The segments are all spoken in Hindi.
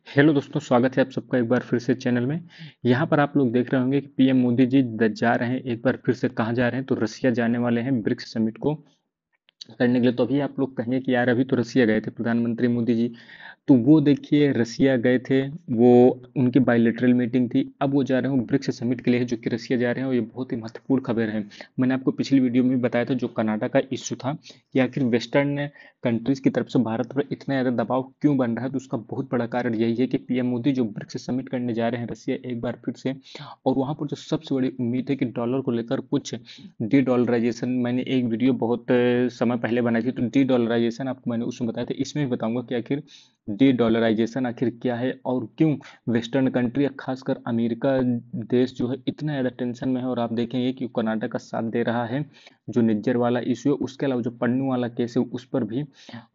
हेलो दोस्तों, स्वागत है आप सबका एक बार फिर से चैनल में। यहाँ पर आप लोग देख रहे होंगे कि पीएम मोदी जी जा रहे हैं, एक बार फिर से कहाँ जा रहे हैं, तो रसिया जाने वाले हैं ब्रिक्स समिट को करने के लिए। तो अभी आप लोग कहेंगे कि यार अभी तो रसिया गए थे प्रधानमंत्री मोदी जी, तो वो देखिए रसिया गए थे, वो उनकी बायलैटरल मीटिंग थी। अब वो जा रहे हैं ब्रिक्स समिट के लिए जो कि रसिया जा रहे हैं, और ये बहुत ही महत्वपूर्ण खबर है। मैंने आपको पिछली वीडियो में भी बताया था जो कनाडा का इश्यू था कि आखिर वेस्टर्न कंट्रीज की तरफ से भारत पर इतना ज़्यादा दबाव क्यों बन रहा है। तो उसका बहुत बड़ा कारण यही है कि पीएम मोदी जो ब्रिक्स समिट करने जा रहे हैं रसिया एक बार फिर से, और वहाँ पर जो सबसे बड़ी उम्मीद है कि डॉलर को लेकर कुछ डी डॉलराइजेशन। मैंने एक वीडियो बहुत समय पहले बनाई थी, तो डी डॉलराइजेशन आपको मैंने उसमें बताया था, इसमें भी बताऊंगा कि आखिर डी डॉलराइजेशन आखिर क्या है और क्यों वेस्टर्न कंट्री खासकर अमेरिका देश जो है इतना ज़्यादा टेंशन में है। और आप देखेंगे कि कनाडा का साथ दे रहा है जो निज्जर वाला इश्यू है, उसके अलावा जो पन्नू वाला केस है उस पर भी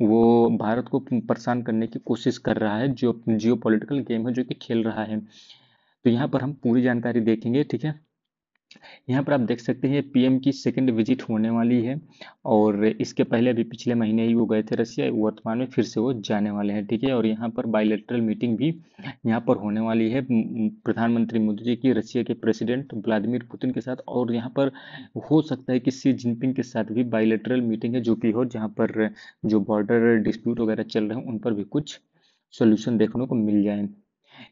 वो भारत को परेशान करने की कोशिश कर रहा है, जो जियो पॉलिटिकल गेम है जो कि खेल रहा है। तो यहाँ पर हम पूरी जानकारी देखेंगे, ठीक है। यहाँ पर आप देख सकते हैं पीएम की सेकंड विजिट होने वाली है, और इसके पहले अभी पिछले महीने ही वो गए थे रसिया, वर्तमान में फिर से वो जाने वाले हैं, ठीक है। और यहाँ पर बायलैटरल मीटिंग भी यहाँ पर होने वाली है प्रधानमंत्री मोदी जी की रसिया के प्रेसिडेंट व्लादिमीर पुतिन के साथ। और यहाँ पर हो सकता है कि सी जिनपिंग के साथ भी बायलैटरल मीटिंग है जो कि हो, जहाँ पर जो बॉर्डर डिस्प्यूट वगैरह चल रहे हैं उन पर भी कुछ सोल्यूशन देखने को मिल जाए।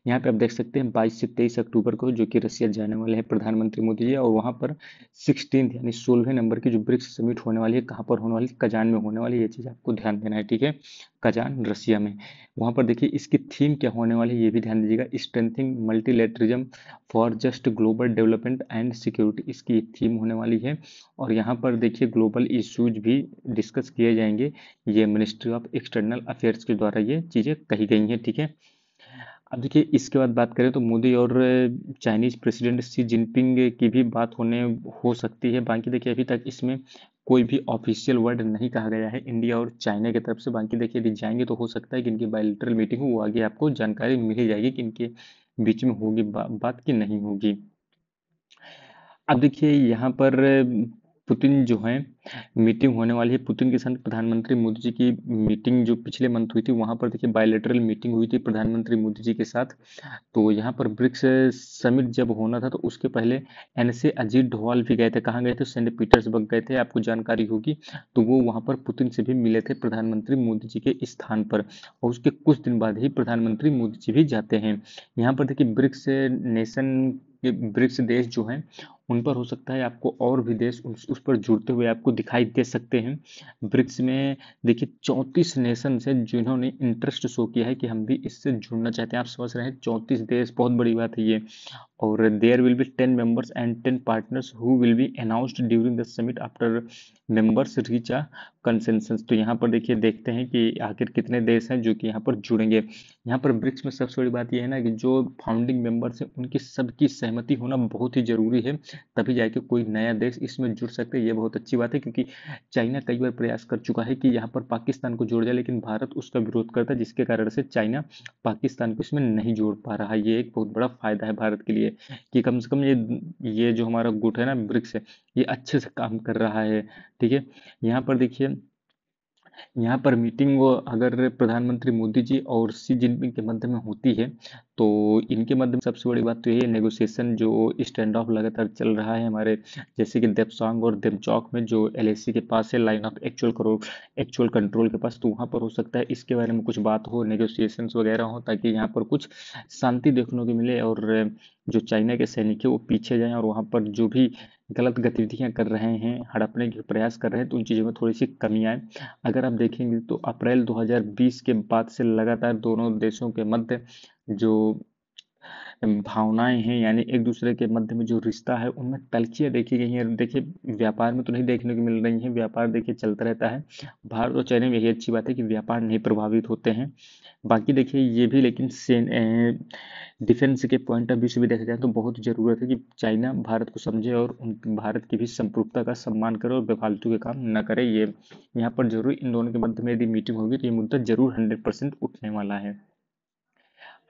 यहाँ पे आप देख सकते हैं 22 से 23 अक्टूबर को जो कि रसिया जाने वाले हैं प्रधानमंत्री मोदी जी, और वहाँ पर 16 यानी 16वें नंबर की जो ब्रिक्स समिट होने वाली है, कहाँ पर होने वाली है, कजान में होने वाली है। ये चीज़ आपको ध्यान देना है, ठीक है। कजान रसिया में। वहाँ पर देखिए इसकी थीम क्या होने वाली है ये भी ध्यान दीजिएगा, strengthening multilateralism for just global development and security, इसकी थीम होने वाली है। और यहाँ पर देखिए ग्लोबल इश्यूज भी डिस्कस किए जाएंगे, ये मिनिस्ट्री ऑफ एक्सटर्नल अफेयर्स के द्वारा ये चीज़ें कही गई हैं, ठीक है। अब देखिए इसके बाद बात करें तो मोदी और चाइनीज प्रेसिडेंट सी जिनपिंग की भी बात होने हो सकती है। बाकी देखिए अभी तक इसमें कोई भी ऑफिशियल वर्ड नहीं कहा गया है इंडिया और चाइना की तरफ से। बाकी देखिए यदि जाएंगे तो हो सकता है कि इनकी बायलैटरल मीटिंग हो, वो आगे आपको जानकारी मिल ही जाएगी कि इनके बीच में होगी बात की नहीं होगी। अब देखिए यहाँ पर पुतिन जो है मीटिंग होने वाली है, पुतिन के साथ प्रधानमंत्री मोदी जी की मीटिंग जो पिछले मंथ हुई थी, वहां पर देखिए बायलैटरल मीटिंग हुई थी प्रधानमंत्री मोदी जी के साथ। तो यहाँ पर ब्रिक्स समिट जब होना था तो उसके पहले एनसे अजीत डोभाल भी गए थे, कहाँ गए थे, सेंट पीटर्सबर्ग गए थे, आपको जानकारी होगी। तो वो वहाँ पर पुतिन से भी मिले थे प्रधानमंत्री मोदी जी के स्थान पर, और उसके कुछ दिन बाद ही प्रधानमंत्री मोदी जी भी जाते हैं। यहाँ पर देखिए ब्रिक्स नेशन के ब्रिक्स देश जो हैं उन पर हो सकता है आपको और भी देश उस पर जुड़ते हुए आपको दिखाई दे सकते हैं। ब्रिक्स में देखिए 34 नेशन है जिन्होंने इंटरेस्ट शो किया है कि हम भी इससे जुड़ना चाहते हैं। आप समझ रहे हैं 34 देश, बहुत बड़ी बात है ये। और there will be 10 members and 10 partners who will be announced during the summit after members reach a consensus. तो यहाँ पर देखिए देखते हैं कि आखिर कितने देश हैं जो कि यहाँ पर जुड़ेंगे। यहाँ पर ब्रिक्स में सबसे बड़ी बात यह है ना कि जो फाउंडिंग मेंबर्स हैं उनकी सबकी सहमति होना बहुत ही जरूरी है, तभी जाके कोई नया देश इसमें जुड़ सकते हैं। ये बहुत अच्छी बात है, क्योंकि चाइना कई बार प्रयास कर चुका है कि यहाँ पर पाकिस्तान को जोड़ जाए, लेकिन भारत उसका विरोध करता है, जिसके कारण से चाइना पाकिस्तान को इसमें नहीं जोड़ पा रहा है। ये एक बहुत बड़ा फायदा है भारत के लिए कि कम से कम ये जो हमारा गुट है ना ब्रिक्स है, ये अच्छे से काम कर रहा है, ठीक है। यहाँ पर देखिए यहाँ पर मीटिंग वो अगर प्रधानमंत्री मोदी जी और सी जिनपिंग के मध्य में होती है, तो इनके मध्य में सबसे बड़ी बात तो ये है नेगोशिएशन जो स्टैंड ऑफ लगातार चल रहा है हमारे, जैसे कि देपसांग और देमचौक में जो एलएसी के पास है, लाइन ऑफ एक्चुअल कंट्रोल के पास, तो वहाँ पर हो सकता है इसके बारे में कुछ बात हो, नेगोशिएशंस वगैरह हो, ताकि यहाँ पर कुछ शांति देखने को मिले और जो चाइना के सैनिक है वो पीछे जाएं, और वहाँ पर जो भी गलत गतिविधियां कर रहे हैं, हड़पने के प्रयास कर रहे हैं, तो उन चीज़ों में थोड़ी सी कमी आए। अगर आप देखेंगे तो अप्रैल 2020 के बाद से लगातार दोनों देशों के मध्य जो भावनाएं हैं, यानी एक दूसरे के मध्य में जो रिश्ता है उनमें तल्खियां देखी गई हैं। देखिए व्यापार में तो नहीं देखने को मिल रही है, व्यापार देखिए चलता रहता है। भारत और चाइना में यही अच्छी बात है कि व्यापार नहीं प्रभावित होते हैं। बाकी देखिए ये भी, लेकिन डिफेंस के पॉइंट ऑफ व्यू से भी देखा जाए तो बहुत जरूरत है कि चाइना भारत को समझे और भारत की भी संप्रभुता का सम्मान करे और बेफालतू के काम न करे। ये यहाँ पर जरूर इन दोनों के मध्य में यदि मीटिंग होगी तो ये मुद्दा जरूर 100% उठने वाला है।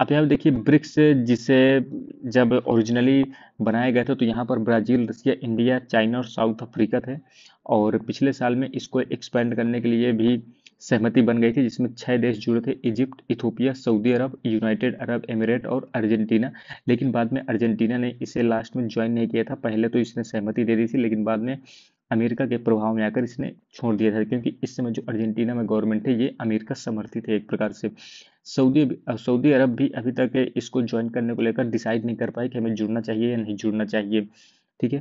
अब यहाँ देखिए ब्रिक्स जिसे जब ओरिजिनली बनाया गया था तो यहाँ पर ब्राजील, रसिया, इंडिया, चाइना और साउथ अफ्रीका थे, और पिछले साल में इसको एक्सपेंड करने के लिए भी सहमति बन गई थी, जिसमें 6 देश जुड़े थे, इजिप्ट, इथोपिया, सऊदी अरब, यूनाइटेड अरब एमिरेट और अर्जेंटीना। लेकिन बाद में अर्जेंटीना ने इसे लास्ट में ज्वाइन नहीं किया था। पहले तो इसने सहमति दे दी थी, लेकिन बाद में अमेरिका के प्रभाव में आकर इसने छोड़ दिया था, क्योंकि इस समय जो अर्जेंटीना में गवर्नमेंट है ये अमेरिका समर्थित है एक प्रकार से। सऊदी अरब भी अभी तक इसको ज्वाइन करने को लेकर डिसाइड नहीं कर पाए कि हमें जुड़ना चाहिए या नहीं जुड़ना चाहिए। ठीक है,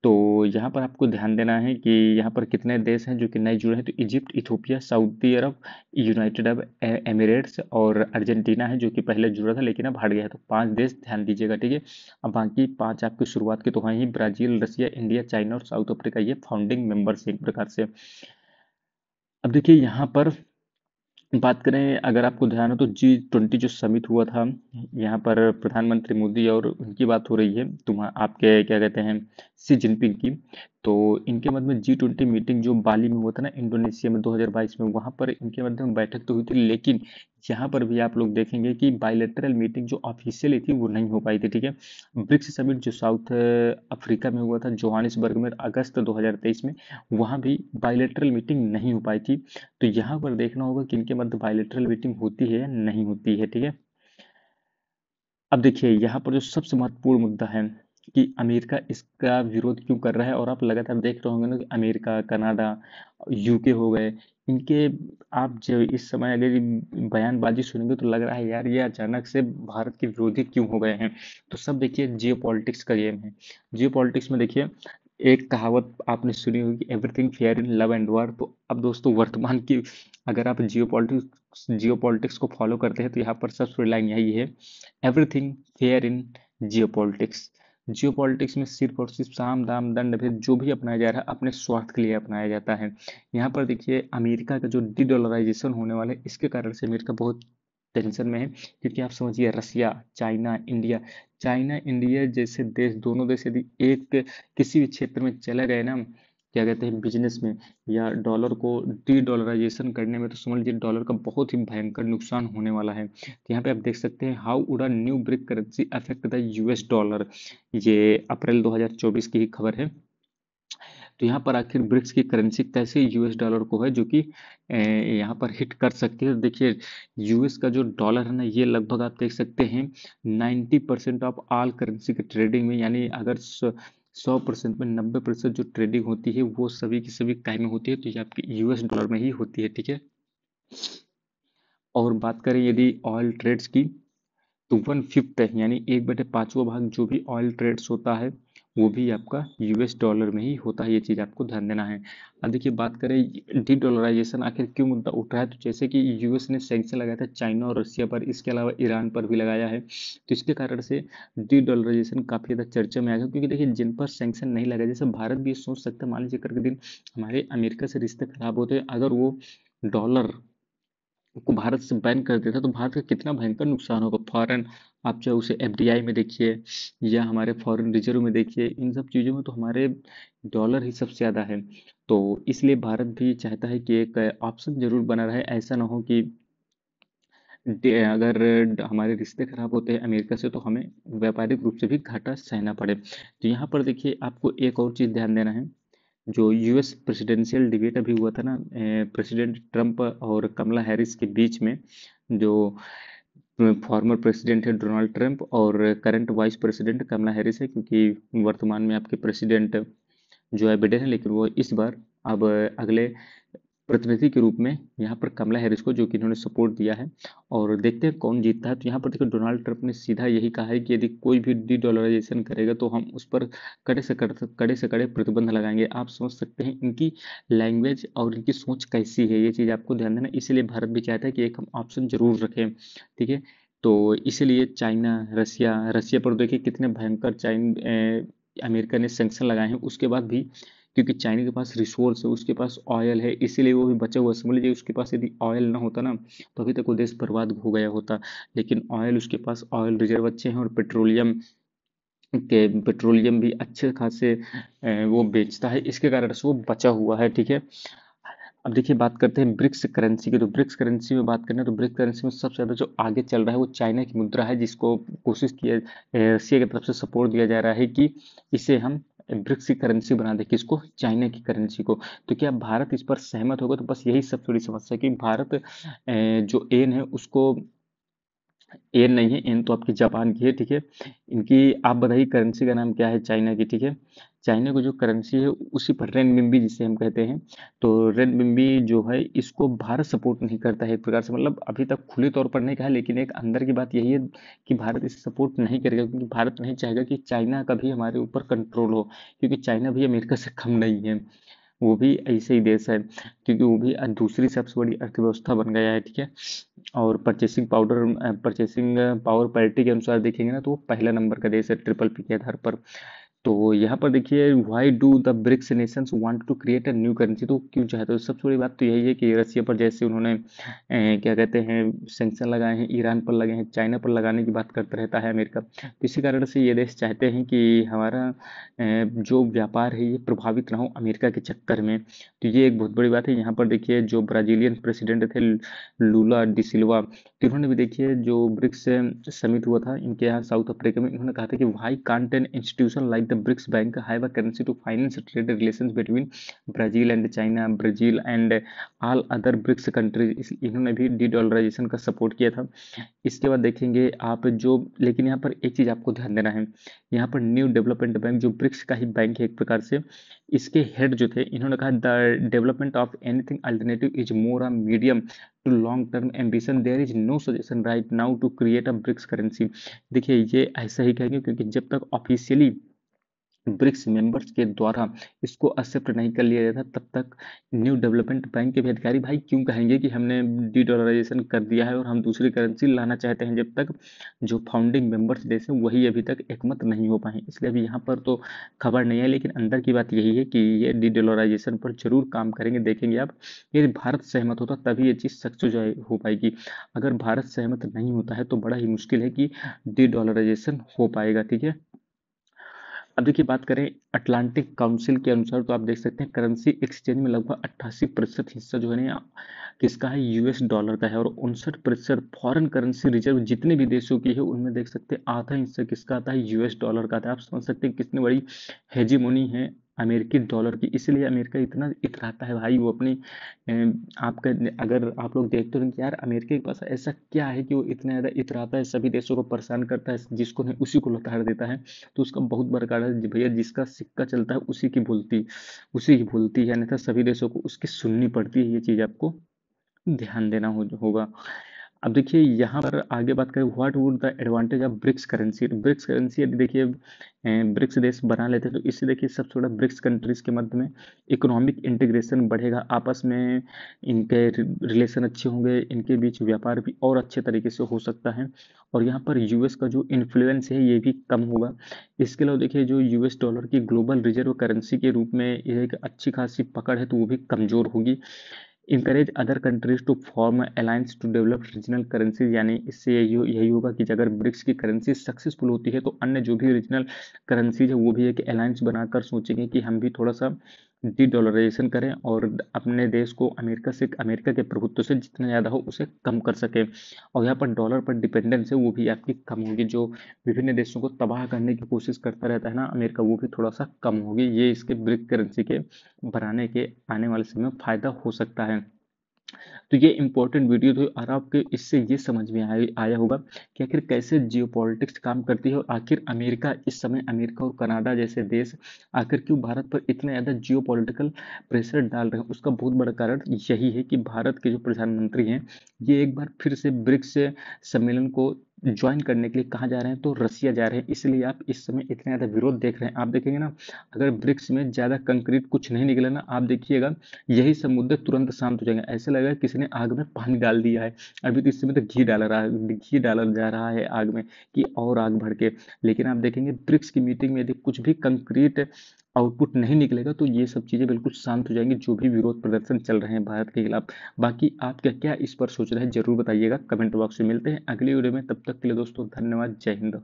तो यहाँ पर आपको ध्यान देना है कि यहाँ पर कितने देश हैं जो कि नए जुड़े हैं। तो इजिप्ट, इथोपिया, सऊदी अरब, यूनाइटेड अरब एमिरेट्स और अर्जेंटीना है जो कि पहले जुड़ा था लेकिन अब हट गया है। तो 5 देश ध्यान दीजिएगा, ठीक है। अब बाकी 5 आपकी शुरुआत के तो हैं ही, ब्राजील, रसिया, इंडिया, चाइना और साउथ अफ्रीका, ये फाउंडिंग मेंबर्स हैं एक प्रकार से। अब देखिए यहाँ पर बात करें, अगर आपको ध्यान हो तो G20 जो समिट हुआ था, यहाँ पर प्रधानमंत्री मोदी और उनकी बात हो रही है, आपके क्या कहते हैं, सी जिनपिंग की। तो इनके मध्य में G20 मीटिंग जो बाली में हुआ था ना, इंडोनेशिया में 2022 में, वहाँ पर इनके मध्य में बैठक तो हुई थी, लेकिन यहाँ पर भी आप लोग देखेंगे कि बायलैटरल मीटिंग जो ऑफिशियली थी वो नहीं हो पाई थी। ठीक है, ब्रिक्स समिट जो साउथ अफ्रीका में हुआ था, जोहानिसबर्ग में, अगस्त 2023 में, वहाँ भी बायलैटरल मीटिंग नहीं हो पाई थी। तो यहाँ पर देखना होगा कि इनके मध्य बायलैटरल मीटिंग होती है या नहीं होती है। ठीक है, अब देखिए यहाँ पर जो सबसे महत्वपूर्ण मुद्दा है कि अमेरिका इसका विरोध क्यों कर रहा है। और आप लगातार देख रहे होंगे ना कि अमेरिका, कनाडा, यूके हो गए, इनके, आप जो इस समय अगर ये बयानबाजी सुनेंगे तो लग रहा है यार ये अचानक से भारत के विरोधी क्यों हो गए हैं। तो सब देखिए जियो पॉलिटिक्स का गेम है। जियो पॉलिटिक्स में देखिए, एक कहावत आपने सुनी होगी, everything fair in love and war. तो अब दोस्तों वर्तमान की, अगर आप जियो पॉलिटिक्स को फॉलो करते हैं तो यहाँ पर सबसे बड़ी लाइन यही है, everything fair in geopolitics. Geopolitics में सिर्फ और सिर्फ साम दाम दंड भेद जो भी अपनाया जा रहा है अपने स्वार्थ के लिए अपनाया जाता है। यहाँ पर देखिए अमेरिका का जो डी डॉलराइजेशन होने वाला है, इसके कारण से अमेरिका बहुत टेंशन में है, क्योंकि आप समझिए रसिया, चाइना इंडिया जैसे देश, दोनों देश यदि एक किसी भी क्षेत्र में चले गए ना, क्या कहते हैं, बिजनेस में या डॉलर को डी डॉलराइजेशन करने में, तो समझ लीजिए डॉलर का बहुत ही भयंकर नुकसान होने वाला है। तो यहाँ पे आप देख सकते हैं, how would a new brick currency affect the US dollar, ये अप्रैल 2024 की ही खबर है। तो यहाँ पर आखिर ब्रिक्स की करेंसी कैसे यूएस डॉलर को है जो कि यहाँ पर हिट कर सकती है। तो देखिए यूएस का जो डॉलर है ना, ये लगभग आप देख सकते हैं 90% ऑफ ऑल करेंसी के ट्रेडिंग में, यानी अगर 100% में 90% जो ट्रेडिंग होती है वो सभी की सभी काय में होती है, तो ये आपकी यूएस डॉलर में ही होती है। ठीक है, और बात करें यदि ऑयल ट्रेड्स की, तो 1/5 है, यानी 1/5वां भाग जो भी ऑयल ट्रेड्स होता है वो भी आपका यूएस डॉलर में ही होता है। ये चीज़ आपको ध्यान देना है। अब देखिए बात करें डी डॉलराइजेशन आखिर क्यों मुद्दा उठ रहा है, तो जैसे कि यूएस ने सैंक्शन लगाया था चाइना और रसिया पर, इसके अलावा ईरान पर भी लगाया है, तो इसके कारण से डी डॉलराइजेशन काफ़ी ज़्यादा चर्चा में आ गया। क्योंकि देखिए जिन पर सैंक्शन नहीं लगा, जैसे भारत भी ये सोच सकता है, मान लीजिए कल के दिन हमारे अमेरिका से रिश्ते खराब होते हैं, अगर वो डॉलर को भारत से बैन कर देता तो भारत का कितना भयंकर नुकसान होगा। फॉरेन, आप चाहे उसे एफडीआई में देखिए या हमारे फॉरेन रिजर्व में देखिए, इन सब चीज़ों में तो हमारे डॉलर ही सबसे ज़्यादा है। तो इसलिए भारत भी चाहता है कि एक ऑप्शन जरूर बना रहे, ऐसा ना हो कि अगर हमारे रिश्ते खराब होते हैं अमेरिका से तो हमें व्यापारिक रूप से भी घाटा सहना पड़े। तो यहाँ पर देखिए आपको एक और चीज़ ध्यान देना है, जो यूएस प्रेसिडेंशियल डिबेट अभी हुआ था ना, प्रेसिडेंट ट्रंप और कमला हैरिस के बीच में, जो फॉर्मर प्रेसिडेंट है डोनाल्ड ट्रंप और current vice president Kamala Harris है, क्योंकि वर्तमान में आपके प्रेसिडेंट जो है बिडेन है, लेकिन वो इस बार अब अगले प्रतिनिधि के रूप में यहाँ पर कमला हैरिस को, जो कि इन्होंने सपोर्ट दिया है, और देखते हैं कौन जीतता है। तो यहाँ पर देखो डोनाल्ड ट्रंप ने सीधा यही कहा है कि यदि कोई भी डी डॉलराइजेशन करेगा तो हम उस पर कड़े से कड़े प्रतिबंध लगाएंगे। आप समझ सकते हैं इनकी लैंग्वेज और इनकी सोच कैसी है, ये चीज़ आपको ध्यान देना। इसलिए भारत भी चाहता है कि एक हम ऑप्शन जरूर रखें। ठीक है, तो इसीलिए चाइना, रसिया पर देखिए कितने भयंकर अमेरिका ने सैंक्शन लगाए हैं, उसके बाद भी, क्योंकि चाइना के पास रिसोर्स है, उसके पास ऑयल है, इसीलिए वो भी बचा हुआ है। समझ लीजिए उसके पास यदि ऑयल ना होता ना तो अभी तक वो देश बर्बाद हो गया होता, लेकिन ऑयल, उसके पास ऑयल रिजर्व अच्छे हैं और पेट्रोलियम भी अच्छे खासे वो बेचता है, इसके कारण से वो बचा हुआ है। ठीक है, अब देखिए बात करते हैं ब्रिक्स करेंसी की। तो ब्रिक्स करेंसी में बात करें तो ब्रिक्स करेंसी में सबसे ज़्यादा जो आगे चल रहा है वो चाइना की मुद्रा है, जिसको कोशिश किया, रसिया की तरफ से सपोर्ट दिया जा रहा है कि इसे हम ब्रिक्स की करेंसी बना दे, किसको? चाइना की करेंसी को। तो क्या भारत इस पर सहमत होगा? तो बस यही सबसे बड़ी समस्या है कि भारत जो एन है उसको, एन नहीं है, एन तो आपकी जापान की है, ठीक है। इनकी आप बताइए करेंसी का नाम क्या है? चाइना की, ठीक है। चाइना को जो करेंसी है उसी पर रेनमिंबी जिसे हम कहते हैं, तो रेनमिंबी जो है इसको भारत सपोर्ट नहीं करता है एक प्रकार से, मतलब अभी तक खुले तौर पर नहीं कहा, लेकिन एक अंदर की बात यही है कि भारत इसे सपोर्ट नहीं करेगा, क्योंकि भारत नहीं चाहेगा कि चाइना का भी हमारे ऊपर कंट्रोल हो, क्योंकि चाइना भी अमेरिका से कम नहीं है, वो भी ऐसे ही देश है, क्योंकि वो भी दूसरी सबसे बड़ी अर्थव्यवस्था बन गया है, ठीक है। और परचेसिंग पावर पैरिटी के अनुसार देखेंगे ना, तो वो पहला नंबर का देश है ट्रिपल पी के आधार पर। तो यहाँ पर देखिए, why do the BRICS nations want to create a new currency, तो क्यों चाहते हो? सबसे बड़ी बात तो यही है कि रसिया पर जैसे उन्होंने क्या कहते हैं सेंक्शन लगाए हैं, ईरान पर लगे हैं, चाइना पर लगाने की बात करता रहता है अमेरिका, तो इसी कारण से ये देश चाहते हैं कि हमारा जो व्यापार है ये प्रभावित ना हो अमेरिका के चक्कर में। तो ये एक बहुत बड़ी बात है। यहाँ पर देखिए जो ब्राजीलियन प्रेसिडेंट थे लूला डी सिल्वा, तो इन्होंने भी देखिए जो ब्रिक्स समिट हुआ था इनके यहाँ साउथ अफ्रीका में, इन्होंने कहा था कि why can't an institution like the BRICS bank have a currency to finance trade relations between Brazil and China, Brazil and all other BRICS countries. इन्होंने भी डी डॉलराइजेशन का सपोर्ट किया था। इसके बाद देखेंगे आप जो, लेकिन यहाँ पर एक चीज़ आपको ध्यान देना है, यहाँ पर न्यू डेवलपमेंट बैंक जो ब्रिक्स का ही बैंक है एक प्रकार से, इसके हेड जो थे इन्होंने कहा the development of anything alternative is more a medium to long term ambition, there is no suggestion right now to create a BRICS currency. देखिए ये ऐसा ही कहेंगे, क्योंकि जब तक ऑफिशियली ब्रिक्स मेंबर्स के द्वारा इसको एक्सेप्ट नहीं कर लिया जाता तब तक न्यू डेवलपमेंट बैंक के भी अधिकारी भाई क्यों कहेंगे कि हमने डी डॉलराइजेशन कर दिया है और हम दूसरी करेंसी लाना चाहते हैं, जब तक जो फाउंडिंग मेंबर्स देश हैं वही अभी तक एकमत नहीं हो पाए। इसलिए अभी यहाँ पर तो खबर नहीं है, लेकिन अंदर की बात यही है कि ये डी डॉलराइजेशन पर जरूर काम करेंगे। देखेंगे आप, यदि भारत सहमत होता तभी ये चीज़ सक्सेस हो पाएगी। अगर भारत सहमत नहीं होता है तो बड़ा ही मुश्किल है कि डी डॉलराइजेशन हो पाएगा, ठीक है। अब देखिए बात करें अटलांटिक काउंसिल के अनुसार, तो आप देख सकते हैं करेंसी एक्सचेंज में लगभग 88% हिस्सा जो है ना किसका है? यूएस डॉलर का है। और 59% फॉरेन करेंसी रिजर्व जितने भी देशों की है उनमें देख सकते हैं आधा हिस्सा किसका आता है? यूएस डॉलर का आता है। आप समझ सकते हैं कितनी बड़ी हेजीमोनी है अमेरिकी डॉलर की, इसलिए अमेरिका इतना इतराता है भाई वो अपनी आपका, अगर आप लोग देखते हो कि यार अमेरिका के पास ऐसा क्या है कि वो इतना ज़्यादा इतराता है, सभी देशों को परेशान करता है, जिसको नहीं उसी को लताड़ देता है। तो उसका बहुत बड़ा कारण है भैया, जिसका सिक्का चलता है उसी की बोलती है, अन्यथा सभी देशों को उसकी सुननी पड़ती है। ये चीज़ आपको ध्यान देना होगा। अब देखिए यहाँ पर आगे बात करें what would the advantage of BRICS currency. BRICS currency यदि देखिए ब्रिक्स देश बना लेते हैं तो इससे देखिए सबसे बड़ा ब्रिक्स कंट्रीज के मध्य में इकोनॉमिक इंटीग्रेशन बढ़ेगा, आपस में इनके रिलेशन अच्छे होंगे, इनके बीच व्यापार भी और अच्छे तरीके से हो सकता है। और यहाँ पर यूएस का जो इन्फ्लुएंस है ये भी कम होगा। इसके अलावा देखिए जो यूएस डॉलर की ग्लोबल रिजर्व करेंसी के रूप में यह एक अच्छी खासी पकड़ है तो वो भी कमज़ोर होगी। Encourage other countries to form alliance to develop regional currencies, यानी इससे यही होगा कि अगर ब्रिक्स की करेंसी सक्सेसफुल होती है तो अन्य जो भी रीजनल करेंसीज है वो भी एक अलायंस बनाकर सोचेंगे कि हम भी थोड़ा सा डी डॉलराइजेशन करें और अपने देश को अमेरिका के प्रभुत्व से जितना ज़्यादा हो उसे कम कर सके। और यहाँ पर डॉलर पर डिपेंडेंस है वो भी आपकी कम होगी, जो विभिन्न देशों को तबाह करने की कोशिश करता रहता है ना अमेरिका, वो भी थोड़ा सा कम होगी। ये इसके ब्रिक करेंसी के बनाने के आने वाले समय में फायदा हो सकता है। तो ये इंपॉर्टेंट वीडियो थी और आपके इससे ये समझ में आया होगा कि आखिर कैसे जियोपॉलिटिक्स काम करती है और आखिर अमेरिका इस समय, अमेरिका और कनाडा जैसे देश आखिर क्यों भारत पर इतना ज़्यादा जियोपॉलिटिकल प्रेशर डाल रहे हैं। उसका बहुत बड़ा कारण यही है कि भारत के जो प्रधानमंत्री हैं ये एक बार फिर से ब्रिक्स सम्मेलन को ज्वाइन करने के लिए कहाँ जा रहे हैं? तो रसिया जा रहे हैं, इसलिए आप इस समय इतना ज़्यादा विरोध देख रहे हैं। आप देखेंगे ना, अगर ब्रिक्स में ज़्यादा कंक्रीट कुछ नहीं निकला ना, आप देखिएगा यही सब मुद्दे तुरंत शांत हो जाएंगे, ऐसा लगेगा किसी ने आग में पानी डाल दिया है। अभी तो इस समय तो घी डाला जा रहा है आग में कि और आग भड़के। लेकिन आप देखेंगे ब्रिक्स की मीटिंग में यदि कुछ भी कंक्रीट आउटपुट नहीं निकलेगा तो ये सब चीज़ें बिल्कुल शांत हो जाएंगी, जो भी विरोध प्रदर्शन चल रहे हैं भारत के खिलाफ। बाकी आप क्या क्या इस पर सोच रहे हैं जरूर बताइएगा, कमेंट बॉक्स में मिलते हैं अगली वीडियो में। तब तक के लिए दोस्तों धन्यवाद, जय हिंद।